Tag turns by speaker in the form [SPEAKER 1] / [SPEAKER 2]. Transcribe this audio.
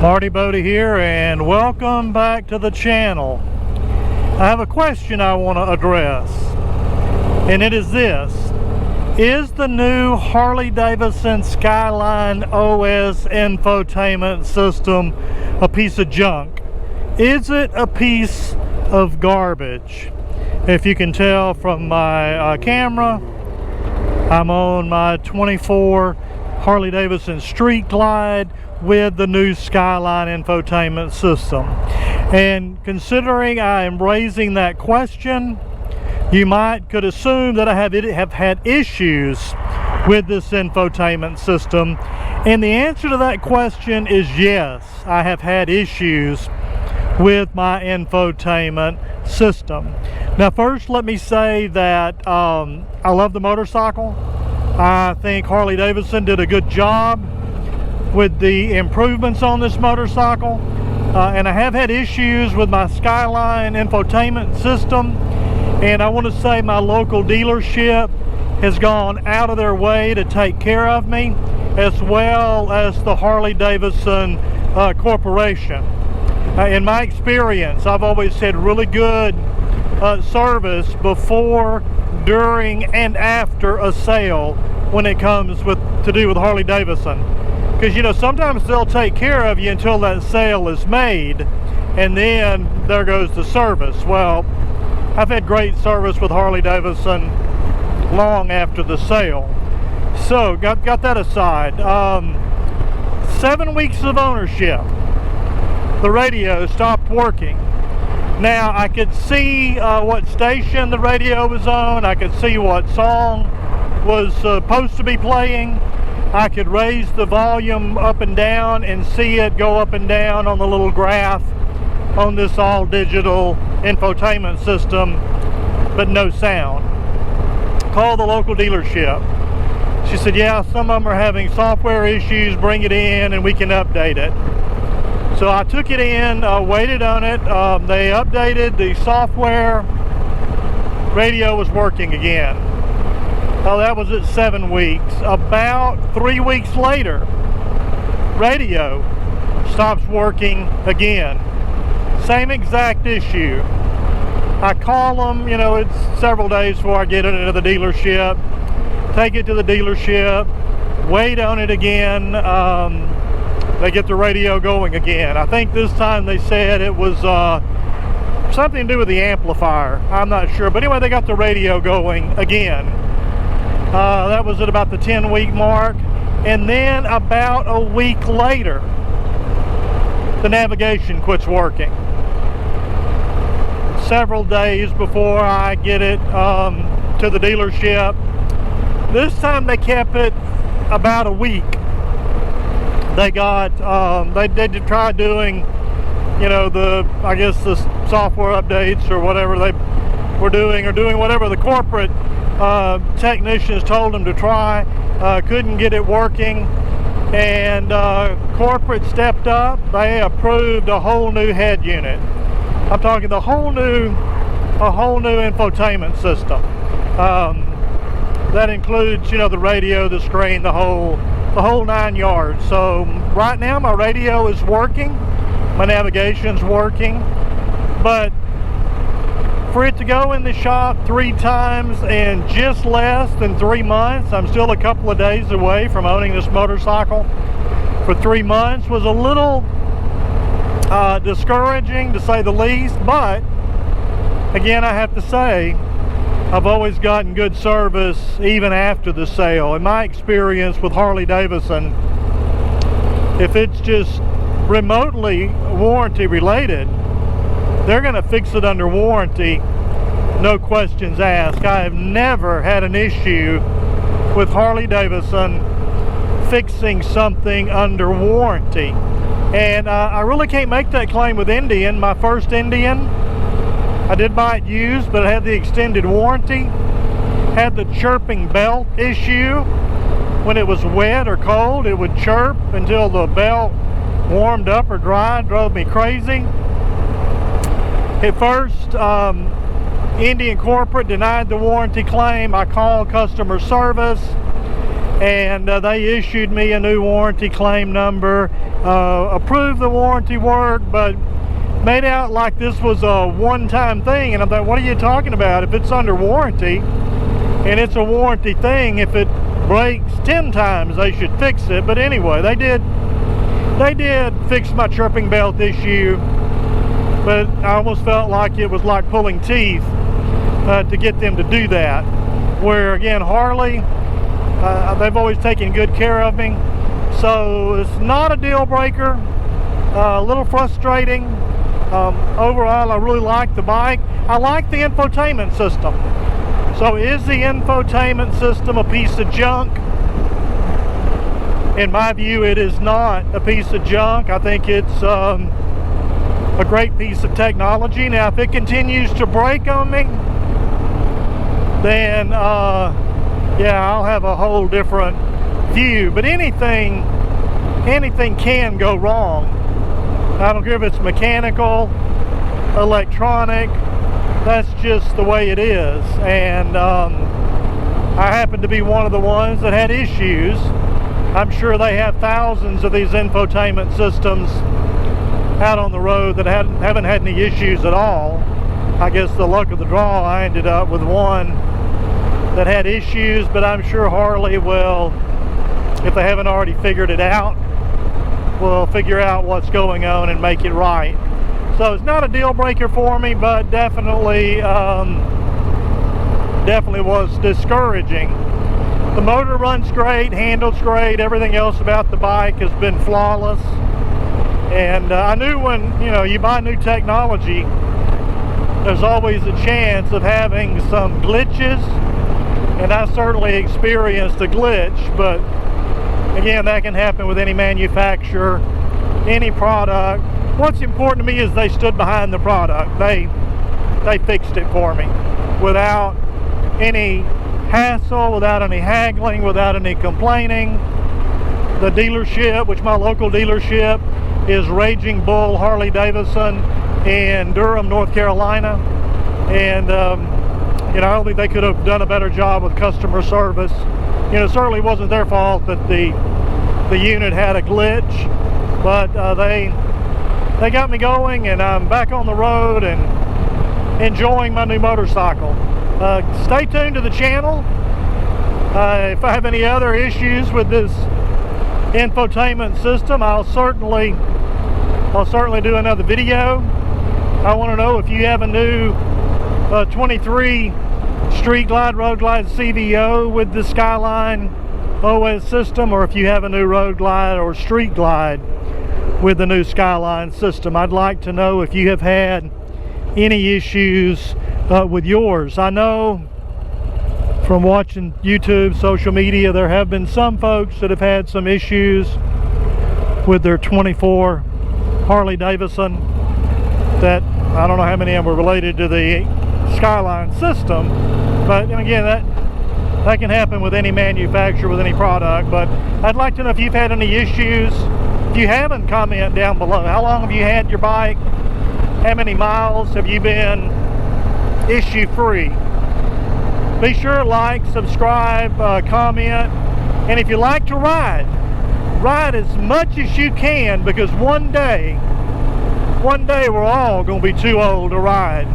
[SPEAKER 1] Marty Bodie here, and welcome back to the channel. I have a question I want to address, and it is this: is the new Harley Davidson Skyline OS infotainment system a piece of junk? Is it a piece of garbage? If you can tell from my camera, I'm on my 24 Harley Davidson Street Glide with the new Skyline infotainment system. And considering I am raising that question, you could assume that I have had issues with this infotainment system. And the answer to that question is yes, I have had issues with my infotainment system. Now first, let me say that I love the motorcycle. I think Harley Davidson did a good job with the improvements on this motorcycle, and I have had issues with my Skyline infotainment system, and I want to say my local dealership has gone out of their way to take care of me, as well as the Harley Davidson Corporation. In my experience, I've always had really good service before, during, and after a sale when it comes to do with Harley Davidson. Because, you know, sometimes they'll take care of you until that sale is made, and then there goes the service. Well, I've had great service with Harley Davidson long after the sale. So, got that aside. 7 weeks of ownership, the radio stopped working. Now, I could see what station the radio was on. I could see what song was supposed to be playing. I could raise the volume up and down and see it go up and down on the little graph on this all digital infotainment system, but no sound. Called the local dealership. She said, yeah, some of them are having software issues, bring it in and we can update it. So I took it in, waited on it, they updated the software, radio was working again. Oh, that was at 7 weeks. About 3 weeks later, radio stops working again. Same exact issue. I call them, you know, it's several days before I get it into the dealership. Take it to the dealership, wait on it again. They get the radio going again. I think this time they said it was something to do with the amplifier. I'm not sure. But anyway, they got the radio going again. That was at about the 10-week mark. And then about a week later, the navigation quits working. Several days before I get it to the dealership. This time they kept it about a week. They got, they tried doing, you know, I guess the software updates or whatever they were doing, or doing whatever the corporate technicians told them to try. Couldn't get it working, and corporate stepped up. They approved a whole new head unit. I'm talking a whole new infotainment system. That includes, you know, the radio, the screen, the whole 9 yards. So right now my radio is working, my navigation's working, but for it to go in the shop 3 times in just less than 3 months, I'm still a couple of days away from owning this motorcycle for 3 months, was a little discouraging to say the least. But again, I have to say, I've always gotten good service even after the sale. In my experience with Harley Davidson, if it's just remotely warranty related, they're going to fix it under warranty, no questions asked. I have never had an issue with Harley Davidson fixing something under warranty. And I really can't make that claim with Indian. My first Indian, I did buy it used, but it had the extended warranty. Had the chirping belt issue. When it was wet or cold, it would chirp until the belt warmed up or dried. Drove me crazy. At first, Indian corporate denied the warranty claim. I called customer service. and they issued me a new warranty claim number, approved the warranty work, but made out like this was a one-time thing. And I'm like, what are you talking about? If it's under warranty and it's a warranty thing, if it breaks 10 times they should fix it. But anyway, they did fix my tripping belt issue, but I almost felt like it was like pulling teeth to get them to do that. Where again, Harley, they've always taken good care of me, so it's not a deal breaker. A little frustrating. Overall, I really like the bike. I like the infotainment system. So is the infotainment system a piece of junk? In my view, it is not a piece of junk. I think it's a great piece of technology. Now, if it continues to break on me, then yeah, I'll have a whole different view. But anything can go wrong. I don't care if it's mechanical, electronic, that's just the way it is. And I happen to be one of the ones that had issues. I'm sure they have thousands of these infotainment systems out on the road that haven't had any issues at all. I guess the luck of the draw, I ended up with one that had issues, but I'm sure Harley will, if they haven't already figured it out, will figure out what's going on and make it right. So it's not a deal breaker for me, but definitely was discouraging. The motor runs great, handles great, everything else about the bike has been flawless. And I knew when you buy new technology, there's always a chance of having some glitches, and I certainly experienced a glitch, but again, that can happen with any manufacturer, any product. What's important to me is they stood behind the product. They fixed it for me without any hassle, without any haggling, without any complaining. The dealership, which my local dealership is Raging Bull Harley Davidson in Durham, North Carolina. And I don't think they could have done a better job with customer service. It certainly wasn't their fault that the unit had a glitch, but they got me going, and I'm back on the road and enjoying my new motorcycle. Stay tuned to the channel. If I have any other issues with this infotainment system, I'll certainly do another video. I want to know if you have a new 23 Street Glide, Road Glide CVO with the Skyline OS system, or if you have a new Road Glide or Street Glide with the new Skyline system. I'd like to know if you have had any issues with yours. I know from watching YouTube, social media, there have been some folks that have had some issues with their 24 Harley Davidson that I don't know how many of them were related to the Skyline system, but again, that can happen with any manufacturer, with any product. But I'd like to know if you've had any issues. If you haven't, comment down below. How long have you had your bike? How many miles have you been issue free? Be sure to like, subscribe, comment, and if you like to ride as much as you can, because one day we're all going to be too old to ride.